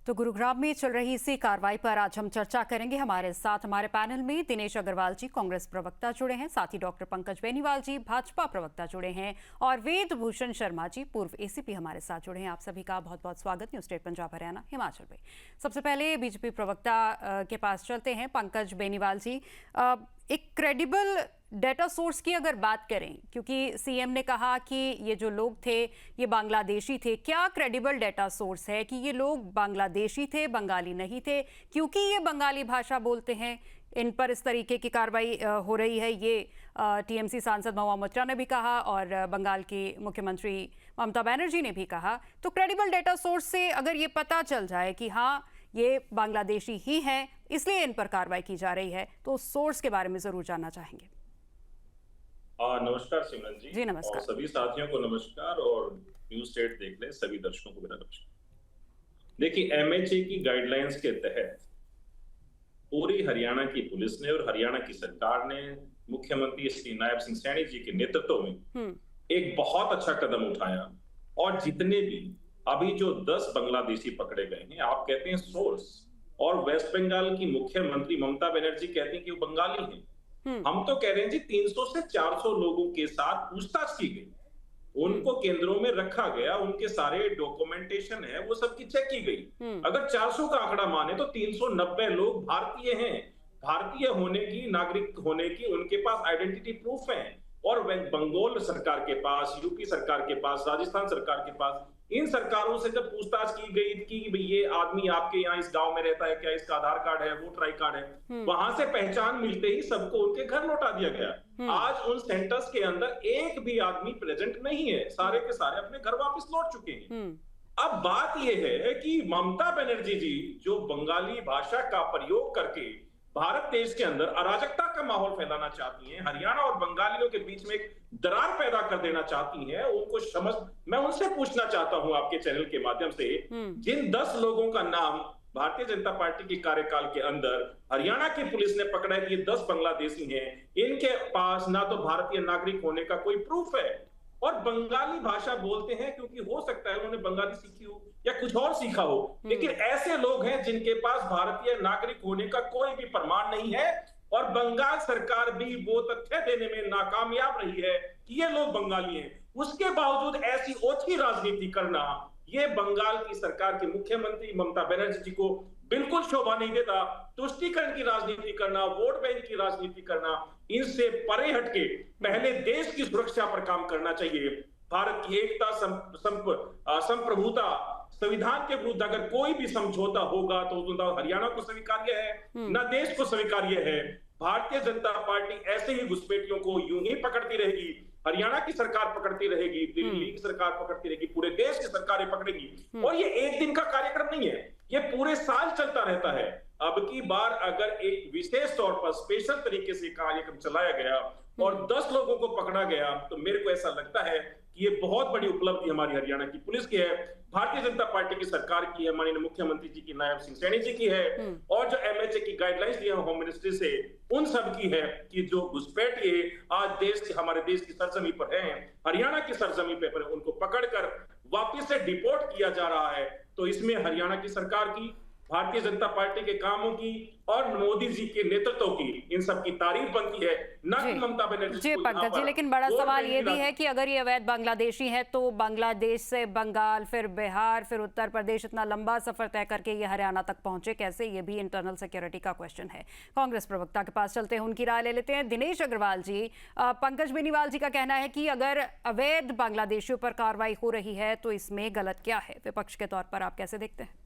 तो गुरुग्राम में चल रही इसी कार्रवाई पर आज हम चर्चा करेंगे। हमारे साथ हमारे पैनल में दिनेश अग्रवाल जी, कांग्रेस प्रवक्ता जुड़े हैं, साथ ही डॉक्टर पंकज बेनीवाल जी, भाजपा प्रवक्ता जुड़े हैं, और वेद भूषण शर्मा जी, पूर्व एसीपी हमारे साथ जुड़े हैं। आप सभी का बहुत बहुत स्वागत न्यूज स्टेट पंजाब हरियाणा हिमाचल में। सबसे पहले बीजेपी प्रवक्ता के पास चलते हैं। पंकज बेनीवाल जी, एक क्रेडिबल डेटा सोर्स की अगर बात करें, क्योंकि सीएम ने कहा कि ये जो लोग थे ये बांग्लादेशी थे, क्या क्रेडिबल डेटा सोर्स है कि ये लोग बांग्लादेशी थे, बंगाली नहीं थे? क्योंकि ये बंगाली भाषा बोलते हैं, इन पर इस तरीके की कार्रवाई हो रही है। ये टीएमसी सांसद महुआ मोइत्रा ने भी कहा और बंगाल की मुख्यमंत्री ममता बनर्जी ने भी कहा। तो क्रेडिबल डेटा सोर्स से अगर ये पता चल जाए कि हाँ ये बांग्लादेशी ही हैं, इसलिए इन पर कार्रवाई की जा रही है, तो सोर्स के बारे में जरूर जानना चाहेंगे। नमस्कार सिमरन जी। जी नमस्कार। और सभी साथियों को नमस्कार, और न्यूज स्टेट देख ले सभी दर्शकों को मेरा नमस्कार। देखिए, एमएचए की गाइडलाइंस के तहत पूरी हरियाणा की पुलिस ने और हरियाणा की सरकार ने मुख्यमंत्री श्री नायब सिंह सैनी जी के नेतृत्व में एक बहुत अच्छा कदम उठाया। और जितने भी अभी जो 10 बांग्लादेशी पकड़े गए हैं, आप कहते हैं सोर्स, और वेस्ट बंगाल की मुख्यमंत्री ममता बनर्जी कहती हैं कि वो बंगाली हैं। हम तो कह रहे हैं जी 300 से 400 लोगों के साथ पूछताछ की गई, उनको केंद्रों में रखा गया, उनके सारे डॉक्यूमेंटेशन है वो सब की चेक की गई। अगर 400 का आंकड़ा माने तो 390 लोग भारतीय हैं, भारतीय होने की, नागरिक होने की उनके पास आइडेंटिटी प्रूफ है। और बंगाल सरकार के पास, यूपी सरकार के पास, राजस्थान सरकार के पास, इन सरकारों से जब पूछताछ की गई कि भाई ये आदमी आपके यहाँ इस गांव में रहता है क्या, इसका आधार कार्ड है, वोटर आई कार्ड है, वहां से पहचान मिलते ही सबको उनके घर लौटा दिया गया। आज उन सेंटर्स के अंदर एक भी आदमी प्रेजेंट नहीं है, सारे के सारे अपने घर वापस लौट चुके हैं। अब बात यह है कि ममता बनर्जी जी जो बंगाली भाषा का प्रयोग करके भारत देश के अंदर अराजकता का माहौल फैलाना चाहती हैं, हरियाणा और बंगालियों के बीच में एक दरार पैदा कर देना चाहती हैं, उनको समझ, मैं उनसे पूछना चाहता हूं आपके चैनल के माध्यम से, जिन 10 लोगों का नाम भारतीय जनता पार्टी के कार्यकाल के अंदर हरियाणा की पुलिस ने पकड़ा है कि ये 10 बांग्लादेशी हैं, इनके पास ना तो भारतीय नागरिक होने का कोई प्रूफ है और बंगाली भाषा बोलते हैं, क्योंकि हो सकता है उन्होंने बंगाली सीखी हो या कुछ और सीखा हो, लेकिन ऐसे लोग हैं जिनके पास भारतीय नागरिक होने का कोई भी प्रमाण नहीं है। और बंगाल सरकार भी वो तथ्य देने में नाकामयाब रही है कि ये लोग बंगाली हैं। उसके बावजूद ऐसी ओछी राजनीति करना, ये बंगाल की सरकार के मुख्यमंत्री ममता बनर्जी जी को बिल्कुल शोभा नहीं देता। तुष्टीकरण की राजनीति करना, वोट बैंक की राजनीति करना, इनसे परे हटके पहले देश की सुरक्षा पर काम करना चाहिए। भारत की एकता, संप्रभुता, संविधान के विरुद्ध अगर कोई भी समझौता होगा तो ना हरियाणा को स्वीकार्य है, ना देश को स्वीकार्य है। भारतीय जनता पार्टी ऐसे ही घुसपैठियों को यूं ही पकड़ती रहेगी, हरियाणा की सरकार पकड़ती रहेगी, दिल्ली की सरकार पकड़ती रहेगी, पूरे देश की सरकारें पकड़ेगी। और ये एक दिन का कार्यक्रम नहीं है, ये पूरे साल चलता रहता है। अब की बार अगर एक विशेष तौर पर स्पेशल तरीके से कार्यक्रम चलाया गया और 10 लोगों को पकड़ा गया, तो मेरे को ऐसा लगता है कि ये बहुत बड़ी उपलब्धि हमारी हरियाणा की पुलिस की है, भारतीय जनता पार्टी की सरकार की है, माननीय मुख्यमंत्री जी की, नायब सिंह सैनी जी की है, और जो एमएचए की गाइडलाइंस दी है होम मिनिस्ट्री से, उन सब की है कि जो घुसपैठिए आज देश की, हमारे देश की सरजमी पर हैं, हरियाणा की सरजमी पर, उनको पकड़कर वापिस से डिपोर्ट किया जा रहा है। तो इसमें हरियाणा की सरकार की, भारतीय जनता पार्टी के कामों की और मोदी जी के नेतृत्व की, इन सब की तारीफ बनती है, न कि ममता बनर्जी जी पंकज जी, लेकिन बड़ा सवाल ये भी है कि अगर ये अवैध बांग्लादेशी है तो बांग्लादेश से बंगाल, फिर बिहार, फिर उत्तर प्रदेश, इतना लंबा सफर तय करके ये हरियाणा तक पहुंचे कैसे? ये भी इंटरनल सिक्योरिटी का क्वेश्चन है। कांग्रेस प्रवक्ता के पास चलते हैं, उनकी राय ले लेते हैं। दिनेश अग्रवाल जी, पंकज बेनीवाल जी का कहना है कि अगर अवैध बांग्लादेशियों पर कार्रवाई हो रही है तो इसमें गलत क्या है? विपक्ष के तौर पर आप कैसे देखते हैं?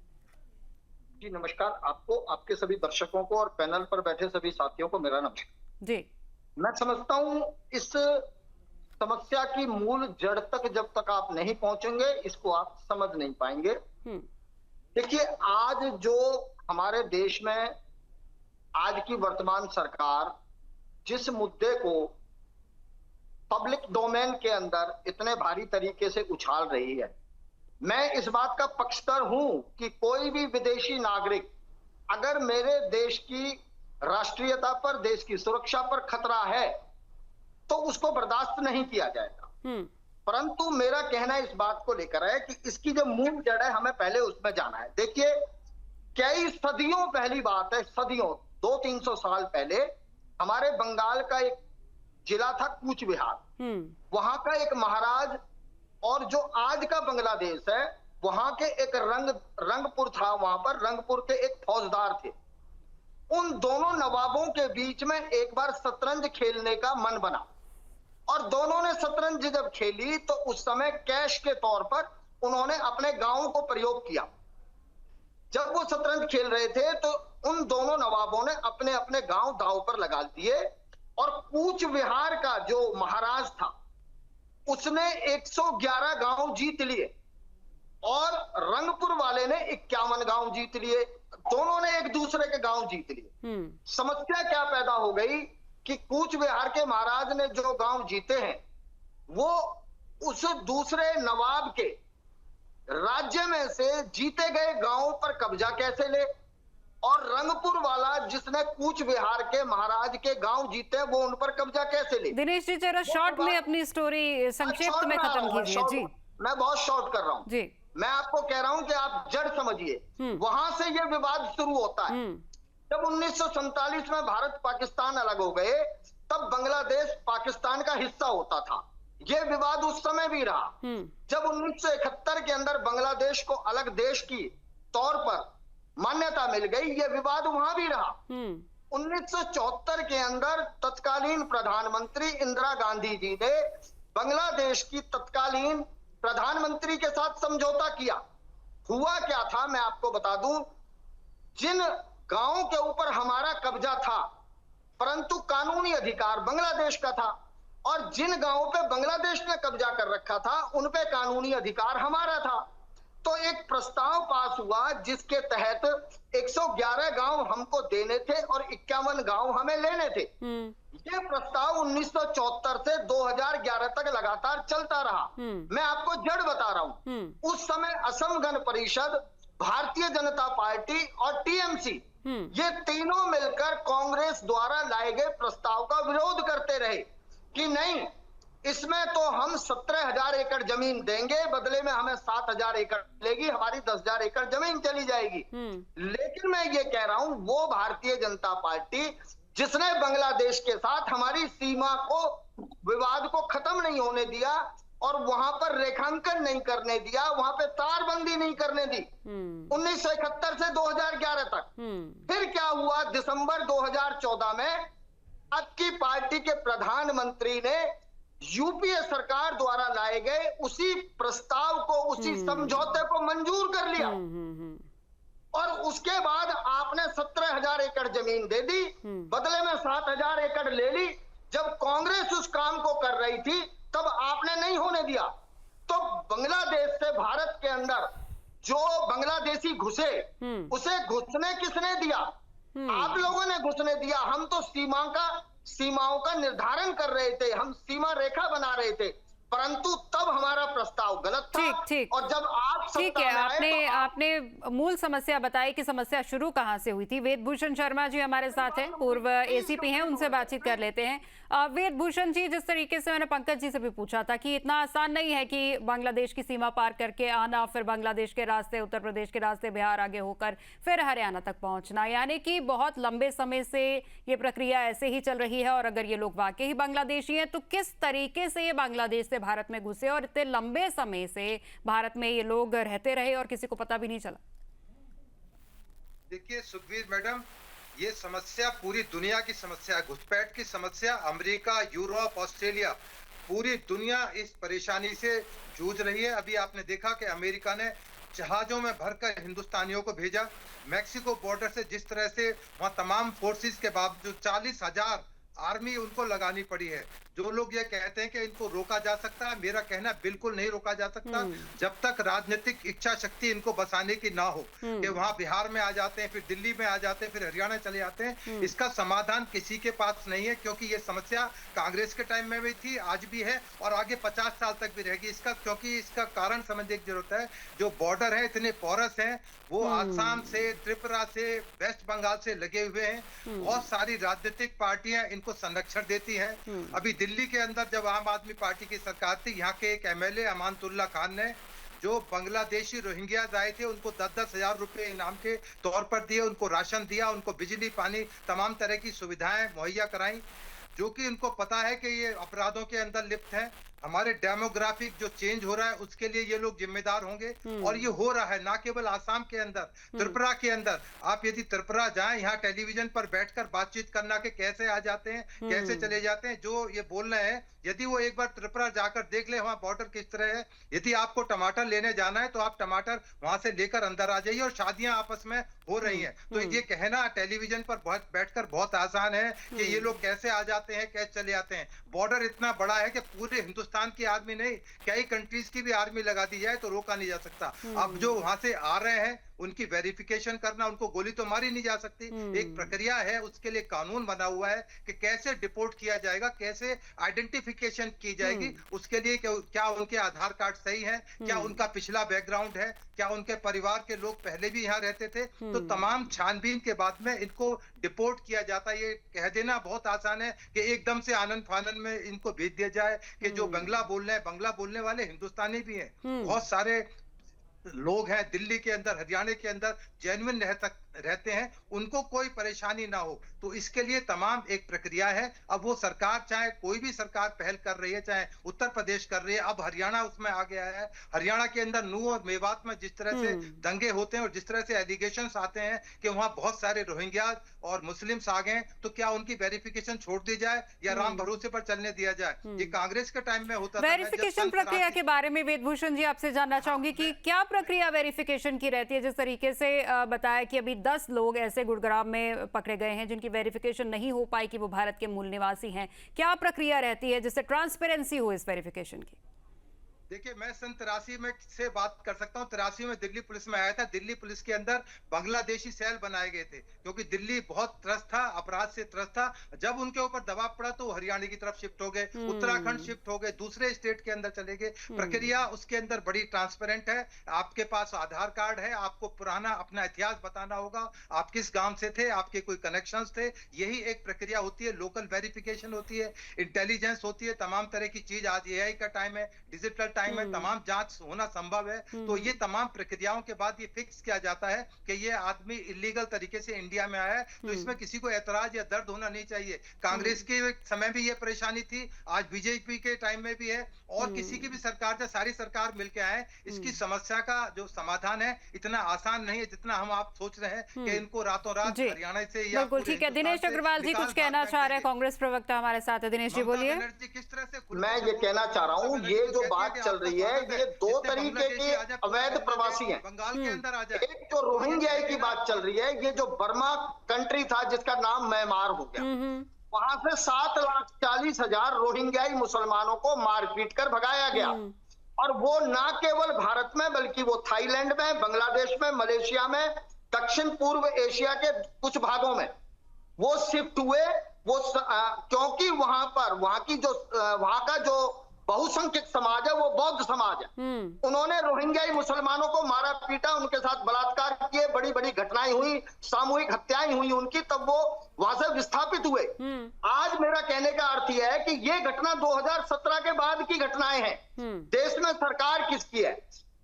जी नमस्कार आपको, आपके सभी दर्शकों को और पैनल पर बैठे सभी साथियों को मेरा नमस्कार जी। मैं समझता हूं इस समस्या की मूल जड़ तक जब तक आप नहीं पहुंचेंगे, इसको आप समझ नहीं पाएंगे। देखिए, आज जो हमारे देश में आज की वर्तमान सरकार जिस मुद्दे को पब्लिक डोमेन के अंदर इतने भारी तरीके से उछाल रही है, मैं इस बात का पक्षधर हूं कि कोई भी विदेशी नागरिक अगर मेरे देश की राष्ट्रीयता पर, देश की सुरक्षा पर खतरा है तो उसको बर्दाश्त नहीं किया जाएगा। परंतु मेरा कहना इस बात को लेकर है कि इसकी जो मूल जड़ है, हमें पहले उसमें जाना है। देखिए, कई सदियों पहली बात है, सदियों 200-300 साल पहले हमारे बंगाल का एक जिला था कूच बिहार। वहां का एक महाराज और जो आज का बांग्लादेश है वहां के एक रंगपुर था, वहां पर रंगपुर के एक फौजदार थे। उन दोनों नवाबों के बीच में एक बार शतरंज खेलने का मन बना और दोनों ने शतरंज जब खेली तो उस समय कैश के तौर पर उन्होंने अपने गांव को प्रयोग किया। जब वो शतरंज खेल रहे थे तो उन दोनों नवाबों ने अपने अपने गांव दांव पर लगा दिए और कूच बिहार का जो महाराज था उसने 111 गांव जीत लिए और रंगपुर वाले ने 51 गांव जीत लिए। दोनों ने एक दूसरे के गांव जीत लिए। समस्या क्या पैदा हो गई कि कूच बिहार के महाराज ने जो गांव जीते हैं वो उस दूसरे नवाब के राज्य में से जीते गए गांवों पर कब्जा कैसे ले, और रंगपुर वाला जिसने कूच बिहार के महाराज के गांव जीते वो उन पर कब्जा कैसे ले। दिनेश जी जरा शॉर्ट में अपनी स्टोरी संक्षिप्त में खत्म कीजिए। जी मैं बहुत शॉर्ट कर रहा हूं जी। मैं आपको कह रहा हूं कि आप जड़ समझिए। वहां से ये विवाद शुरू होता है। जब 1947 में भारत पाकिस्तान अलग हो गए तब बांग्लादेश पाकिस्तान का हिस्सा होता था। यह विवाद उस समय भी रहा। जब 1971 के अंदर बांग्लादेश को अलग देश की तौर पर मान्यता मिल गई, यह विवाद वहां भी रहा। 1974 के अंदर तत्कालीन प्रधानमंत्री इंदिरा गांधी जी ने बांग्लादेश की तत्कालीन प्रधानमंत्री के साथ समझौता किया। हुआ क्या था मैं आपको बता दूं, जिन गांवों के ऊपर हमारा कब्जा था परंतु कानूनी अधिकार बांग्लादेश का था और जिन गांवों पे बांग्लादेश ने कब्जा कर रखा था उन पे कानूनी अधिकार हमारा था। तो एक प्रस्ताव पास हुआ जिसके तहत 111 गांव हमको देने थे और 51 गांव हमें लेने थे। ये प्रस्ताव 1974 से 2011 तक लगातार चलता रहा। मैं आपको जड़ बता रहा हूं। उस समय असम गण परिषद, भारतीय जनता पार्टी और टीएमसी ये तीनों मिलकर कांग्रेस द्वारा लाए गए प्रस्ताव का विरोध करते रहे कि नहीं, इसमें तो हम 17,000 एकड़ जमीन देंगे, बदले में हमें 7,000 एकड़ मिलेगी, हमारी 10,000 एकड़ जमीन चली जाएगी। लेकिन मैं ये कह रहा हूं वो भारतीय जनता पार्टी जिसने बांग्लादेश के साथ हमारी सीमा को, विवाद को खत्म नहीं होने दिया और वहां पर रेखांकन नहीं करने दिया, वहां पे तारबंदी नहीं करने दी 1971 से 2011 तक। फिर क्या हुआ, दिसंबर 2014 में आपकी पार्टी के प्रधानमंत्री ने यूपीए सरकार द्वारा लाए गए उसी प्रस्ताव को, उसी समझौते को मंजूर कर लिया और उसके बाद आपने 17,000 एकड़ जमीन दे दी, बदले में 7,000 एकड़ ले ली। जब कांग्रेस उस काम को कर रही थी तब आपने नहीं होने दिया। तो बांग्लादेश से भारत के अंदर जो बांग्लादेशी घुसे उसे घुसने किसने दिया? आप लोगों ने घुसने दिया। हम तो सीमाओं का निर्धारण कर रहे थे, हम सीमा रेखा बना रहे थे, परंतु तब हमारा प्रस्ताव गलत था। ठीक और जब आप ठीक है, आपने मूल समस्या बताई कि समस्या शुरू कहां से हुई थी। वेदभूषण शर्मा जी हमारे साथ हैं, पूर्व एसीपी हैं, उनसे बातचीत कर लेते हैं। वेदभूषण जी, जिस तरीके से मैंने पंकज जी से भी पूछा था कि इतना आसान नहीं है कि बांग्लादेश की सीमा पार करके आना, फिर बांग्लादेश के रास्ते, उत्तर प्रदेश के रास्ते, बिहार आगे होकर फिर हरियाणा तक पहुंचना, यानी कि बहुत लंबे समय से ये प्रक्रिया ऐसे ही चल रही है। और अगर ये लोग वाकई ही बांग्लादेशी हैं तो किस तरीके से ये बांग्लादेश से भारत में घुसे और इतने लंबे समय से भारत में ये लोग रहते रहे और किसी को पता भी नहीं चला? देखिए सुखबीर मैडम, ये समस्या पूरी दुनिया की समस्या है, घुसपैठ की समस्या। अमेरिका, यूरोप, ऑस्ट्रेलिया, पूरी दुनिया इस परेशानी से जूझ रही है। अभी आपने देखा कि अमेरिका ने जहाजों में भरकर हिंदुस्तानियों को भेजा। मैक्सिको बॉर्डर से जिस तरह से वहां तमाम फोर्सेस के बावजूद 40,000 आर्मी उनको लगानी पड़ी है। जो लोग ये कहते हैं कि इनको रोका जा सकता है, मेरा कहना बिल्कुल नहीं रोका जा सकता जब तक राजनीतिक इच्छा शक्ति इनको बसाने की ना हो कि वहां बिहार में आ जाते हैं, फिर दिल्ली में आ जाते हैं, फिर हरियाणा चले जाते हैं। इसका समाधान किसी के पास नहीं है, क्योंकि ये समस्या कांग्रेस के टाइम में भी थी, आज भी है और आगे 50 साल तक भी रहेगी। क्योंकि इसका कारण समझने की जरूरत है। जो बॉर्डर है इतने पोरस हैं, वो आसाम से, त्रिपुरा से, वेस्ट बंगाल से लगे हुए हैं। बहुत सारी राजनीतिक पार्टियां इनको संरक्षण देती हैं। अभी दिल्ली के अंदर जब आम आदमी पार्टी की सरकार थी, यहाँ के एक एमएलए अमानतुल्लाह खान ने जो बांग्लादेशी रोहिंग्याज आए थे उनको 10-10 हजार रुपए इनाम के तौर पर दिए, उनको राशन दिया, उनको बिजली पानी तमाम तरह की सुविधाएं मुहैया कराई, जो कि उनको पता है कि ये अपराधों के अंदर लिप्त है। हमारे डेमोग्राफिक जो चेंज हो रहा है उसके लिए ये लोग जिम्मेदार होंगे, और ये हो रहा है ना केवल आसाम के अंदर, त्रिपुरा के अंदर। आप यदि त्रिपुरा जाएं, यहाँ टेलीविजन पर बैठकर बातचीत करना के कैसे आ जाते हैं, कैसे चले जाते हैं, जो ये बोल रहे हैं, यदि वो एक बार त्रिपुरा जाकर देख ले वहाँ बॉर्डर किस तरह है। यदि आपको टमाटर लेने जाना है तो आप टमाटर वहां से लेकर अंदर आ जाइए, और शादियां आपस में हो रही हैं। तो ये कहना टेलीविजन पर बैठकर बहुत आसान है कि ये लोग कैसे आ जाते हैं, कैसे चले आते हैं। बॉर्डर इतना बड़ा है कि पूरे हिंदुस्तान की आर्मी नहीं, कई कंट्रीज की भी आर्मी लगा दी जाए तो रोका नहीं जा सकता। अब जो वहां से आ रहे हैं उनकी वेरिफिकेशन करना, उनको गोली तो मारी नहीं जा सकती, एक प्रक्रिया है, उसके लिए कानून बना हुआ है कि कैसे डिपोर्ट किया जाएगा, कैसे आइडेंटिफिकेशन की जाएगी। उसके लिए क्या उनके आधार कार्ड सही है, क्या उनका पिछला बैकग्राउंड है, क्या उनके परिवार के लोग पहले भी यहाँ रहते थे, तो तमाम छानबीन के बाद में इनको डिपोर्ट किया जाता है। ये कह देना बहुत आसान है कि एकदम से आनंद फानन में इनको भेज दिया जाए कि जो बंगला बोल रहे हैं, बंगला बोलने वाले हिंदुस्तानी भी हैं, बहुत सारे लोग हैं दिल्ली के अंदर, हरियाणा के अंदर जेन्युइन रहते हैं, उनको कोई परेशानी ना हो। तो इसके लिए तमाम एक प्रक्रिया है। अब वो सरकार, चाहे कोई भी सरकार पहल कर रही है, चाहे उत्तर प्रदेश कर रही है, अब हरियाणा उसमें आ गया है। हरियाणा के अंदर नूह और मेवात में जिस तरह से दंगे होते हैं और जिस तरह से एलिगेशंस आते हैं कि वहां बहुत सारे रोहिंग्या और मुस्लिम्स आ गए, तो क्या उनकी वेरिफिकेशन छोड़ दी जाए या राम भरोसे पर चलने दिया जाए? ये कांग्रेस के टाइम में होता था। वेरिफिकेशन प्रक्रिया के बारे में वेदभूषण जी आपसे जानना चाहूंगी कि क्या प्रक्रिया वेरिफिकेशन की रहती है? जिस तरीके से बताया कि अभी 10 लोग ऐसे गुड़गांव में पकड़े गए हैं जिनकी वेरिफिकेशन नहीं हो पाई कि वो भारत के मूल निवासी हैं, क्या प्रक्रिया रहती है जिससे ट्रांसपेरेंसी हो इस वेरिफिकेशन की? देखिए, मैं सन 83 में से बात कर सकता हूँ। 83 में दिल्ली पुलिस में आया था। दिल्ली पुलिस के अंदर बांग्लादेशी सेल बनाए गए थे, क्योंकि दिल्ली बहुत त्रस्त था, अपराध से त्रस्त था। जब उनके ऊपर दबाव पड़ा तो हरियाणा की तरफ शिफ्ट हो गए, उत्तराखंड शिफ्ट हो गए, दूसरे स्टेट के अंदर चले गए। प्रक्रिया उसके अंदर बड़ी ट्रांसपेरेंट है। आपके पास आधार कार्ड है, आपको पुराना अपना इतिहास बताना होगा, आप किस गांव से थे, आपके कोई कनेक्शंस थे, यही एक प्रक्रिया होती है। लोकल वेरिफिकेशन होती है, इंटेलिजेंस होती है, तमाम तरह की चीज। आज AI का टाइम है, डिजिटल टाइम में तमाम जांच होना संभव है। तो ये तमाम प्रक्रियाओं के बाद ये फिक्स किया जाता है कि ये आदमी इलीगल तरीके से इंडिया में आया है। तो इसमें किसी को ऐतराज या दर्द होना नहीं चाहिए। कांग्रेस के समय भी ये परेशानी थी, आज बीजेपी के टाइम में भी है, और किसी की भी सरकार, जब सारी सरकार मिलकर आए, इसकी समस्या का जो समाधान है इतना आसान नहीं है जितना हम आप सोच रहे हैं कि इनको रातों रात हरियाणा से या बिल्कुल ठीक है। दिनेश अग्रवाल जी कुछ कहना चाह रहे हैं, कांग्रेस प्रवक्ता हमारे साथ है। दिनेश जी बोलिए। किस तरह से मैं ये कहना चाह रहा हूँ, ये जो बात चल रही है ये दो तरीके के अवैध प्रवासी हैं। बंगाल के अंदर आ जाए। एक जो रोहिंग्या की बात चल रही है, ये जो बर्मा कंट्री था जिसका नाम म्यांमार हो गया, वहां से 7,40,000 रोहिंग्याई मुसलमानों को मार पीट कर भगाया गया। और वो ना केवल भारत में बल्कि वो थाईलैंड में, बांग्लादेश में, मलेशिया में, दक्षिण पूर्व एशिया के कुछ भागों में वो शिफ्ट हुए। वो क्योंकि वहां का जो बहुसंख्यक समाज है वो बौद्ध समाज है। उन्होंने रोहिंग्याई मुसलमानों को मारा पीटा, उनके साथ बलात्कार किए, बड़ी बड़ी घटनाएं हुई, सामूहिक हत्याएं हुई उनकी, तब वो वहां से विस्थापित हुए। आज मेरा कहने का अर्थ यह है कि ये घटना 2017 के बाद की घटनाएं हैं। देश में सरकार किसकी है?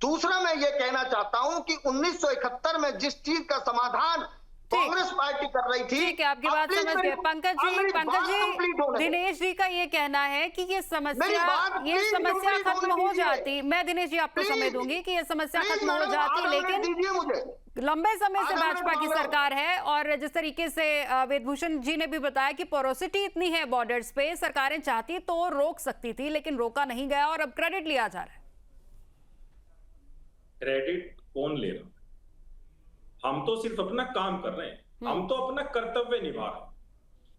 दूसरा मैं ये कहना चाहता हूं कि 1971 में जिस चीज का समाधान कांग्रेस पार्टी कर रही थी, ठीक है, आपकी बात समझ गए। पंकज जी, दिनेश जी का ये कहना है कि ये समस्या खत्म हो जाती। मैं दिनेश जी आपको समय दूंगी कि ये समस्या खत्म हो जाती, लेकिन लंबे समय से भाजपा की सरकार है, और जिस तरीके से वेदभूषण जी ने भी बताया कि पोरोसिटी इतनी है बॉर्डर्स पे, सरकारें चाहती तो रोक सकती थी, लेकिन रोका नहीं गया और अब क्रेडिट लिया जा रहा है। क्रेडिट कौन ले रहा? हम तो सिर्फ अपना काम कर रहे हैं, हम तो अपना कर्तव्य निभा रहे हैं।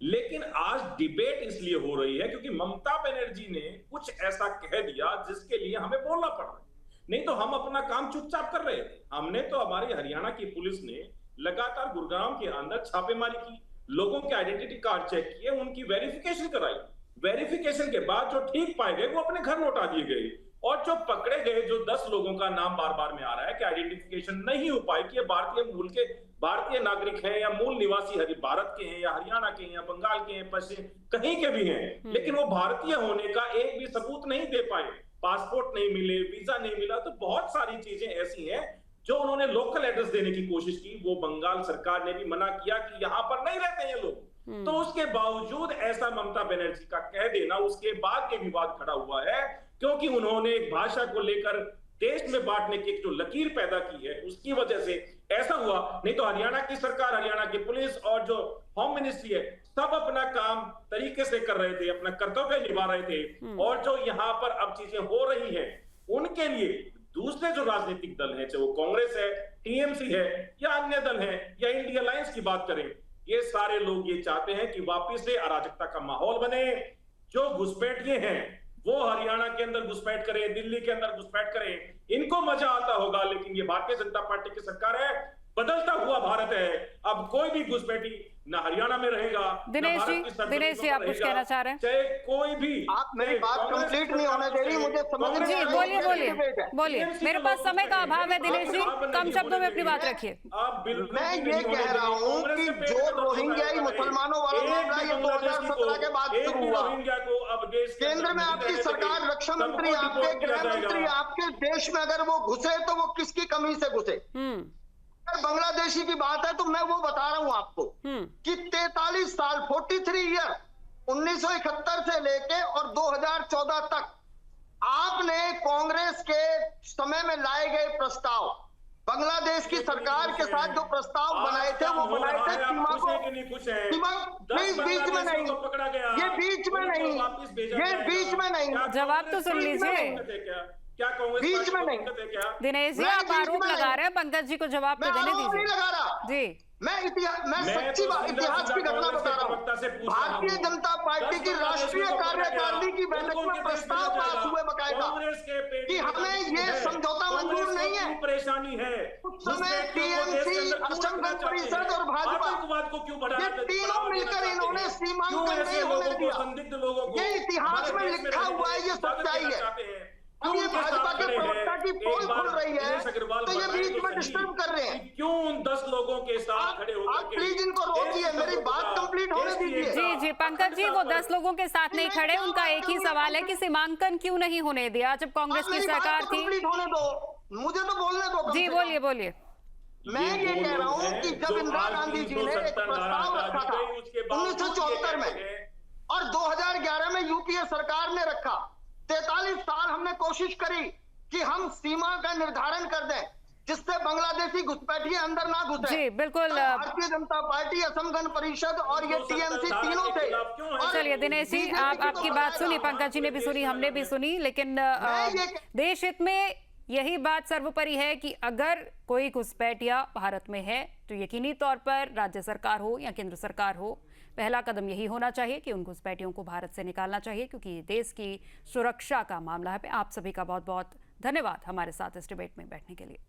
लेकिन आज डिबेट इसलिए हो रही है क्योंकि ममता बनर्जी ने कुछ ऐसा कह दिया जिसके लिए हमें बोलना पड़ रहा है। नहीं तो हम अपना काम चुपचाप कर रहे थे। हमने तो, हमारी हरियाणा की पुलिस ने लगातार गुड़गांव के अंदर छापेमारी की, लोगों के आइडेंटिटी कार्ड चेक किए, उनकी वेरिफिकेशन कराई। वेरिफिकेशन के बाद जो ठीक पाए गए वो अपने घर लौटा दिए गए, और जो पकड़े गए, जो 10 लोगों का नाम बार बार में आ रहा है कि आइडेंटिफिकेशन नहीं हो पाई कि ये भारतीय मूल के भारतीय नागरिक हैं या मूल निवासी भारत के हैं या हरियाणा के हैं या बंगाल के हैं, पश्चिम कहीं के भी हैं, लेकिन वो भारतीय होने का एक भी सबूत नहीं दे पाए। पासपोर्ट नहीं मिले, वीजा नहीं मिला, तो बहुत सारी चीजें ऐसी हैं जो उन्होंने लोकल एड्रेस देने की कोशिश की। वो बंगाल सरकार ने भी मना किया कि यहां पर नहीं रहते ये लोग, तो उसके बावजूद ऐसा ममता बनर्जी का कह देना, उसके बाद ये विवाद खड़ा हुआ है क्योंकि उन्होंने एक भाषा को लेकर देश में बांटने की जो लकीर पैदा की है, उसकी वजह से ऐसा हुआ। नहीं तो हरियाणा की सरकार, हरियाणा की पुलिस और जो होम मिनिस्ट्री है, सब अपना काम तरीके से कर रहे थे, अपना कर्तव्य निभा रहे थे। और जो यहाँ पर अब चीजें हो रही हैं, उनके लिए दूसरे जो राजनीतिक दल हैं, चाहे वो कांग्रेस है, टीएमसी है या अन्य दल है या इंडिया अलायंस की बात करें, ये सारे लोग ये चाहते हैं कि वापिस से अराजकता का माहौल बने। जो घुसपैठिए हैं वो हरियाणा के अंदर घुसपैठ करें, दिल्ली के अंदर घुसपैठ करें, इनको मजा आता होगा, लेकिन ये भारतीय जनता पार्टी की सरकार है, बदलता हुआ भारत है। अब कोई भी घुसपैठी ना हरियाणा में रहेगा। दिनेश जी आप कुछ कहना चाह रहे हैं? चाहे कोई भी, आप मेरी बात कंप्लीट नहीं होने दे रही, मुझे समझ नहीं जी आ रही। बोलिए। मेरे पास समय का अभाव है दिनेश जी, कम शब्दों में अपनी बात रखिए। मैं ये कह रहा हूँ कि जो रोहिंग्याई मुसलमानों वाला मामला ये 2017 के बाद शुरू हुआ, केंद्र में आपकी सरकार, रक्षा मंत्री आपके, गृह मंत्री आपके, देश में अगर वो घुसे तो वो किसकी कमी से घुसे? अगर बांग्लादेशी की बात है तो मैं वो बता रहा हूं आपको कि 43 साल 43 ईयर 1971 से लेके और 2014 तक आपने कांग्रेस के समय में लाए गए प्रस्ताव, बांग्लादेश की सरकार के साथ जो प्रस्ताव बनाए थे वो बनाए थे सीमा को, प्लीज बीच में नहीं, ये बीच में नहीं, ये बीच में नहीं, जवाब तो सुन लीजिए। क्या कांग्रेस बीच में नहीं दिनेश जी आप आरोप लगा रहे हैं, पंकज जी को जवाब तो देने दीजिए। नहीं लगा रहा जी, मैं सच्ची बात, इतिहास की घटना बता रहा हूँ। भारतीय जनता पार्टी की राष्ट्रीय कार्यकारिणी की बैठक में प्रस्ताव पास हुए बकायदा कि हमें ये समझौता मंजूर नहीं है। परेशानी है उस समय टीएमसी, असम गण परिषद और भाजपा, ये तीनों मिलकर इन्होंने सीमांकन नहीं होने दिया। ये इतिहास में लिखा हुआ है, ये सच्चाई है। अब ये भाजपा के प्रवक्ता की पोल खुल रही है तो ये बीच में डिस्टर्ब कर रहे हैं। क्यों उन 10 लोगों के साथ खड़े होकर आप प्लीज इनको रोकिए, मेरी बात कंप्लीट होने दीजिए। जी पंकज जी, वो 10 लोगों के साथ नहीं खड़े, उनका एक ही सवाल है कि सीमांकन क्यों नहीं होने दिया जब कांग्रेस की सरकार थी? कंप्लीट होने दो, मुझे तो बोलने दो। जी बोलिए। मैं ये कह रहा हूँ कि जब इंदिरा गांधी जी ने एक प्रस्ताव रखा था 1974 में और 2011 में यूपीए सरकार ने रखा, 43 साल हमने कोशिश करी कि हम सीमा का निर्धारण कर दें जिससे बांग्लादेशी घुसपैठिए अंदर ना घुसे। जी बिल्कुल। भारतीय जनता पार्टी, असम गण परिषद और ये टीएमसी तीनों थे। चलिए दिनेश जी, आपकी बात सुनी, पंकज जी ने भी सुनी, हमने भी सुनी, लेकिन देश हित में यही बात सर्वोपरि है कि अगर कोई घुसपैठिया भारत में है तो यकीनी तौर पर राज्य सरकार हो या केंद्र सरकार हो, पहला कदम यही होना चाहिए कि उन घुसपैठियों को भारत से निकालना चाहिए, क्योंकि देश की सुरक्षा का मामला है। आप सभी का बहुत बहुत धन्यवाद हमारे साथ इस डिबेट में बैठने के लिए।